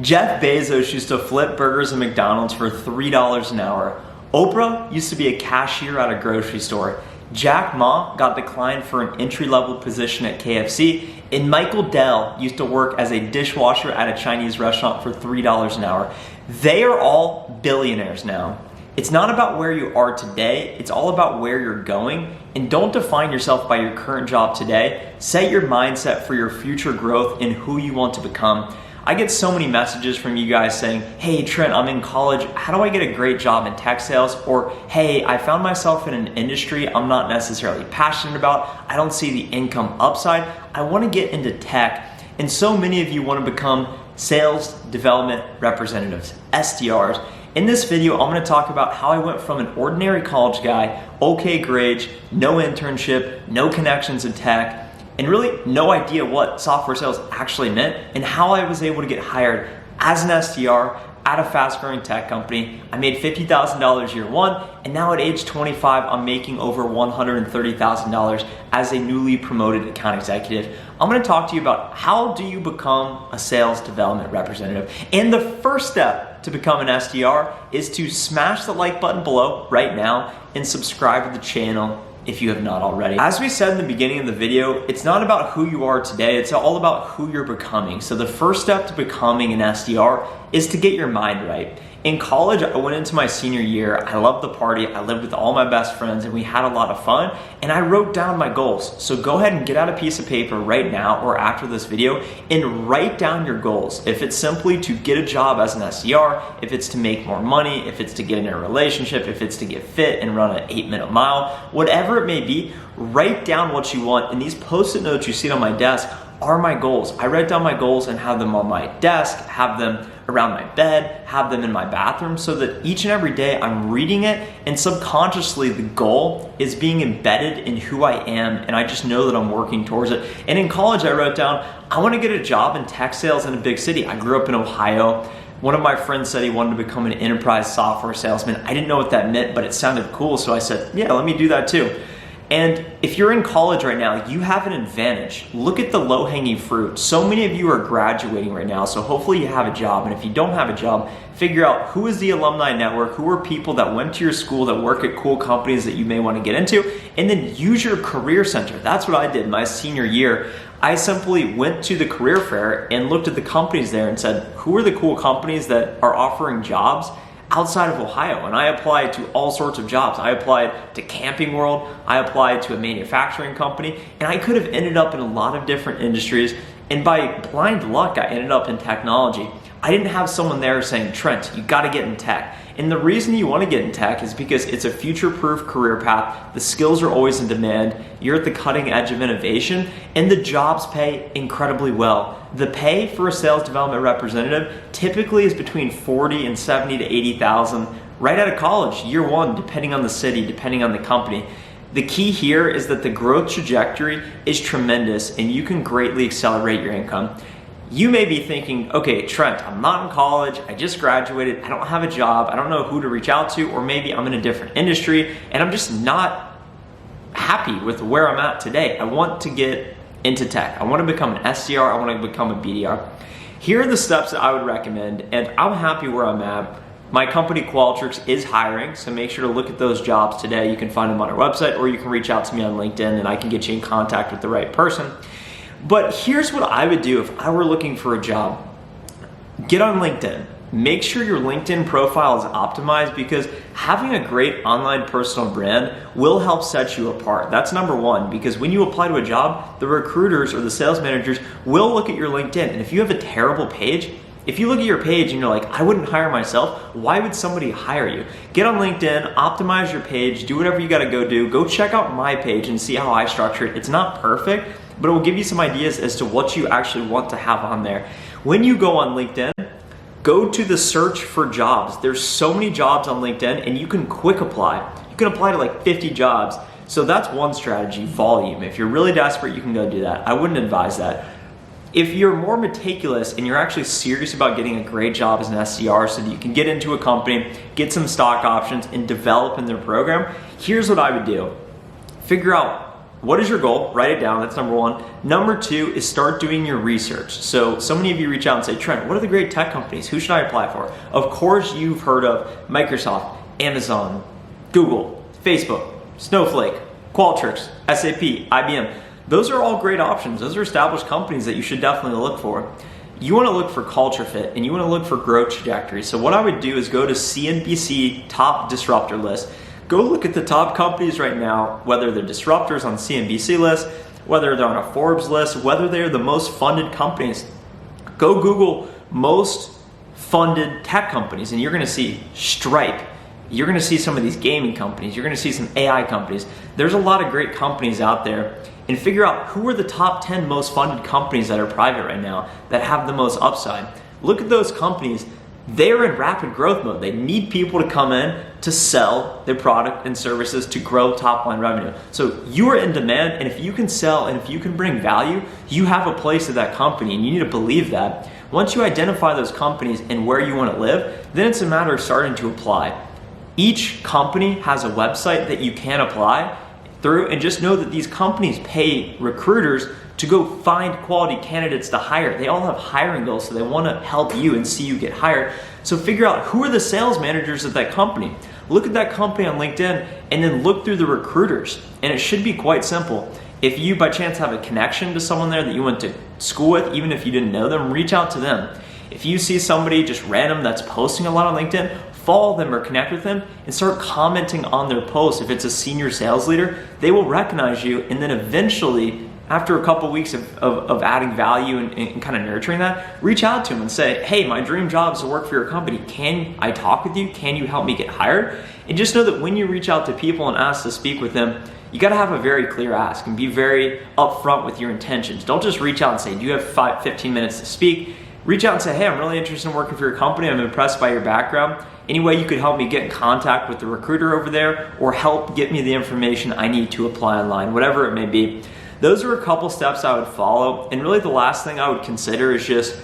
Jeff Bezos used to flip burgers at McDonald's for $3 an hour. Oprah used to be a cashier at a grocery store. Jack Ma got declined for an entry-level position at KFC, and Michael Dell used to work as a dishwasher at a Chinese restaurant for $3 an hour. They are all billionaires now. It's not about where you are today, it's all about where you're going. And don't define yourself by your current job today. Set your mindset for your future growth and who you want to become. I get so many messages from you guys saying, hey Trent, I'm in college, how do I get a great job in tech sales? Or, hey, I found myself in an industry I'm not necessarily passionate about, I don't see the income upside, I want to get into tech. And so many of you want to become sales development representatives, SDRs. In this video, I'm going to talk about how I went from an ordinary college guy, okay grades, no internship, no connections in tech, and really no idea what software sales actually meant, and how I was able to get hired as an SDR at a fast-growing tech company. I made $50,000 year one, and now at age 25, I'm making over $130,000 as a newly promoted account executive. I'm gonna talk to you about how do you become a sales development representative. And the first step to become an SDR is to smash the like button below right now and subscribe to the channel if you have not already. As we said in the beginning of the video, it's not about who you are today, it's all about who you're becoming. So the first step to becoming an SDR is to get your mind right. In college, I went into my senior year, I loved the party, I lived with all my best friends, and we had a lot of fun, and I wrote down my goals. So go ahead and get out a piece of paper right now or after this video and write down your goals. If it's simply to get a job as an SDR, if it's to make more money, if it's to get in a relationship, if it's to get fit and run an 8-minute mile, whatever it may be, write down what you want. And these post-it notes you see on my desk are my goals. I write down my goals and have them on my desk, have them around my bed, have them in my bathroom, so that each and every day I'm reading it, and subconsciously the goal is being embedded in who I am, and I just know that I'm working towards it. And in college I wrote down, I want to get a job in tech sales in a big city. I grew up in Ohio. One of my friends said he wanted to become an enterprise software salesman. I didn't know what that meant, but it sounded cool, so I said, yeah, let me do that too. And if you're in college right now, you have an advantage. Look at the low-hanging fruit. So many of you are graduating right now, so hopefully you have a job. And if you don't have a job, figure out who is the alumni network, who are people that went to your school that work at cool companies that you may want to get into, and then use your career center. That's what I did my senior year. I simply went to the career fair and looked at the companies there and said, who are the cool companies that are offering jobs outside of Ohio? And I applied to all sorts of jobs. I applied to Camping World, I applied to a manufacturing company, and I could have ended up in a lot of different industries. And by blind luck, I ended up in technology. I didn't have someone there saying, Trent, you gotta get in tech. And the reason you wanna get in tech is because it's a future-proof career path, the skills are always in demand, you're at the cutting edge of innovation, and the jobs pay incredibly well. The pay for a sales development representative typically is between 40 and 70 to 80,000 right out of college, year one, depending on the city, depending on the company. The key here is that the growth trajectory is tremendous and you can greatly accelerate your income. You may be thinking, okay, Trent, I'm not in college, I just graduated, I don't have a job, I don't know who to reach out to, or maybe I'm in a different industry and I'm just not happy with where I'm at today. I want to get into tech. I want to become an SDR, I want to become a BDR. Here are the steps that I would recommend, and I'm happy where I'm at. My company Qualtrics is hiring, so make sure to look at those jobs today. You can find them on our website, or you can reach out to me on LinkedIn and I can get you in contact with the right person. But here's what I would do if I were looking for a job. Get on LinkedIn. Make sure your LinkedIn profile is optimized, because having a great online personal brand will help set you apart. That's number one, because when you apply to a job, the recruiters or the sales managers will look at your LinkedIn. And if you have a terrible page, if you look at your page and you're like, I wouldn't hire myself, why would somebody hire you? Get on LinkedIn, optimize your page, do whatever you gotta go do. Go check out my page and see how I structure it. It's not perfect, but it will give you some ideas as to what you actually want to have on there. When you go on LinkedIn, go to the search for jobs. There's so many jobs on LinkedIn and you can quick apply. You can apply to like 50 jobs. So that's one strategy, volume. If you're really desperate, you can go do that. I wouldn't advise that. If you're more meticulous and you're actually serious about getting a great job as an SDR so that you can get into a company, get some stock options, and develop in their program, here's what I would do. Figure out what is your goal? Write it down. That's number one. Number two is start doing your research. So many of you reach out and say, Trent, what are the great tech companies? Who should I apply for? Of course, you've heard of Microsoft, Amazon, Google, Facebook, Snowflake, Qualtrics, SAP, IBM. Those are all great options. Those are established companies that you should definitely look for. You want to look for culture fit and you want to look for growth trajectory. So what I would do is go to CNBC top disruptor list. Go look at the top companies right now, whether they're disruptors on CNBC list, whether they're on a Forbes list, whether they're the most funded companies. Go Google most funded tech companies and you're going to see Stripe. You're going to see some of these gaming companies. You're going to see some AI companies. There's a lot of great companies out there, and figure out who are the top 10 most funded companies that are private right now that have the most upside. Look at those companies. They're in rapid growth mode. They need people to come in to sell their product and services to grow top line revenue. So you are in demand, and if you can sell and if you can bring value, you have a place at that company, and you need to believe that. Once you identify those companies and where you want to live, then it's a matter of starting to apply. Each company has a website that you can apply through, and just know that these companies pay recruiters to go find quality candidates to hire. They all have hiring goals, so they want to help you and see you get hired. So figure out who are the sales managers at that company. Look at that company on LinkedIn and then look through the recruiters. And it should be quite simple. If you by chance have a connection to someone there that you went to school with, even if you didn't know them, reach out to them. If you see somebody just random that's posting a lot on LinkedIn, follow them or connect with them and start commenting on their posts. If it's a senior sales leader, they will recognize you, and then eventually, after a couple weeks of adding value and kind of nurturing that, reach out to them and say, hey, my dream job is to work for your company. Can I talk with you? Can you help me get hired? And just know that when you reach out to people and ask to speak with them, you got to have a very clear ask and be very upfront with your intentions. Don't just reach out and say, do you have 15 minutes to speak? Reach out and say, hey, I'm really interested in working for your company. I'm impressed by your background. Any way you could help me get in contact with the recruiter over there, or help get me the information I need to apply online, whatever it may be. Those are a couple steps I would follow. And really the last thing I would consider is just,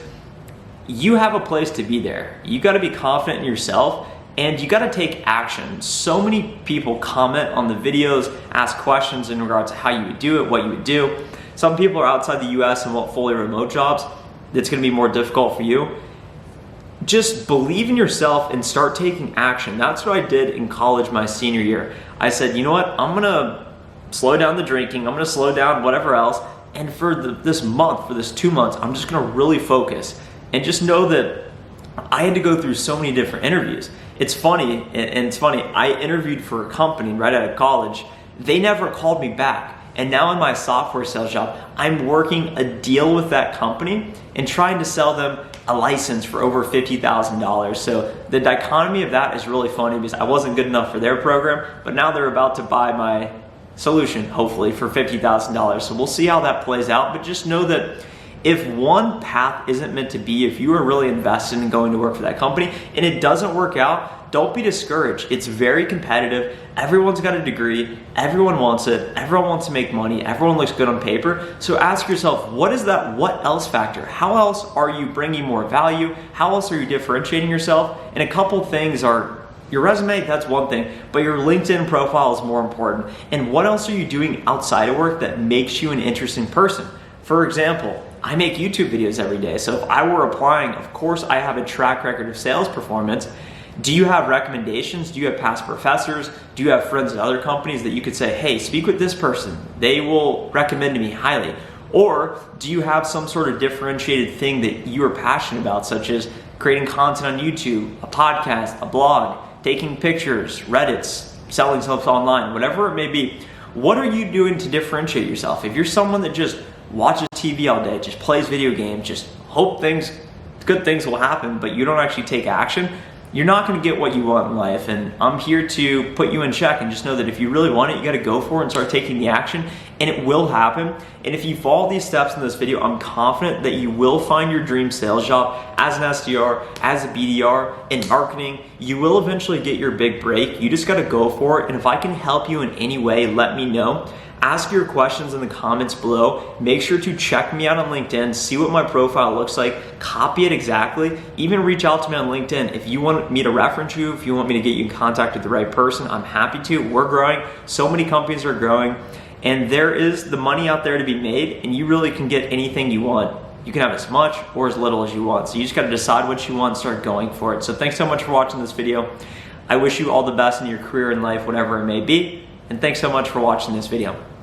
you have a place to be there. You got to be confident in yourself, and you got to take action. So many people comment on the videos, ask questions in regards to how you would do it, what you would do. Some people are outside the US and want fully remote jobs. It's going to be more difficult for you. Just believe in yourself and start taking action. That's what I did in college my senior year. I said, you know what? I'm going to slow down the drinking. I'm going to slow down whatever else. And for this 2 months, I'm just going to really focus. And just know that I had to go through so many different interviews. It's funny, I interviewed for a company right out of college. They never called me back. And now in my software sales job, I'm working a deal with that company and trying to sell them a license for over $50,000. So the dichotomy of that is really funny, because I wasn't good enough for their program, but now they're about to buy my solution, hopefully, for $50,000. So we'll see how that plays out. But just know that if one path isn't meant to be, if you are really invested in going to work for that company and it doesn't work out, don't be discouraged. It's very competitive. Everyone's got a degree. Everyone wants it. Everyone wants to make money. Everyone looks good on paper. So ask yourself, what is that what else factor? How else are you bringing more value? How else are you differentiating yourself? And a couple things are, your resume, that's one thing, but your LinkedIn profile is more important. And what else are you doing outside of work that makes you an interesting person? For example, I make YouTube videos every day. So if I were applying, of course I have a track record of sales performance. Do you have recommendations? Do you have past professors? Do you have friends at other companies that you could say, hey, speak with this person. They will recommend me highly. Or do you have some sort of differentiated thing that you are passionate about, such as creating content on YouTube, a podcast, a blog, taking pictures, Reddits, selling stuff online, whatever it may be. What are you doing to differentiate yourself? If you're someone that just watches TV all day, just plays video games, just hope good things will happen, but you don't actually take action, you're not going to get what you want in life. And I'm here to put you in check, and just know that if you really want it, you got to go for it and start taking the action, and it will happen. And if you follow these steps in this video, I'm confident that you will find your dream sales job as an SDR, as a BDR, in marketing. You will eventually get your big break. You just got to go for it. And if I can help you in any way, let me know. Ask your questions in the comments below. Make sure to check me out on LinkedIn, see what my profile looks like, copy it exactly. Even reach out to me on LinkedIn. If you want me to reference you, if you want me to get you in contact with the right person, I'm happy to. We're growing. So many companies are growing. And there is the money out there to be made, and you really can get anything you want. You can have as much or as little as you want. So you just gotta decide what you want, start going for it. So thanks so much for watching this video. I wish you all the best in your career and life, whatever it may be. And thanks so much for watching this video.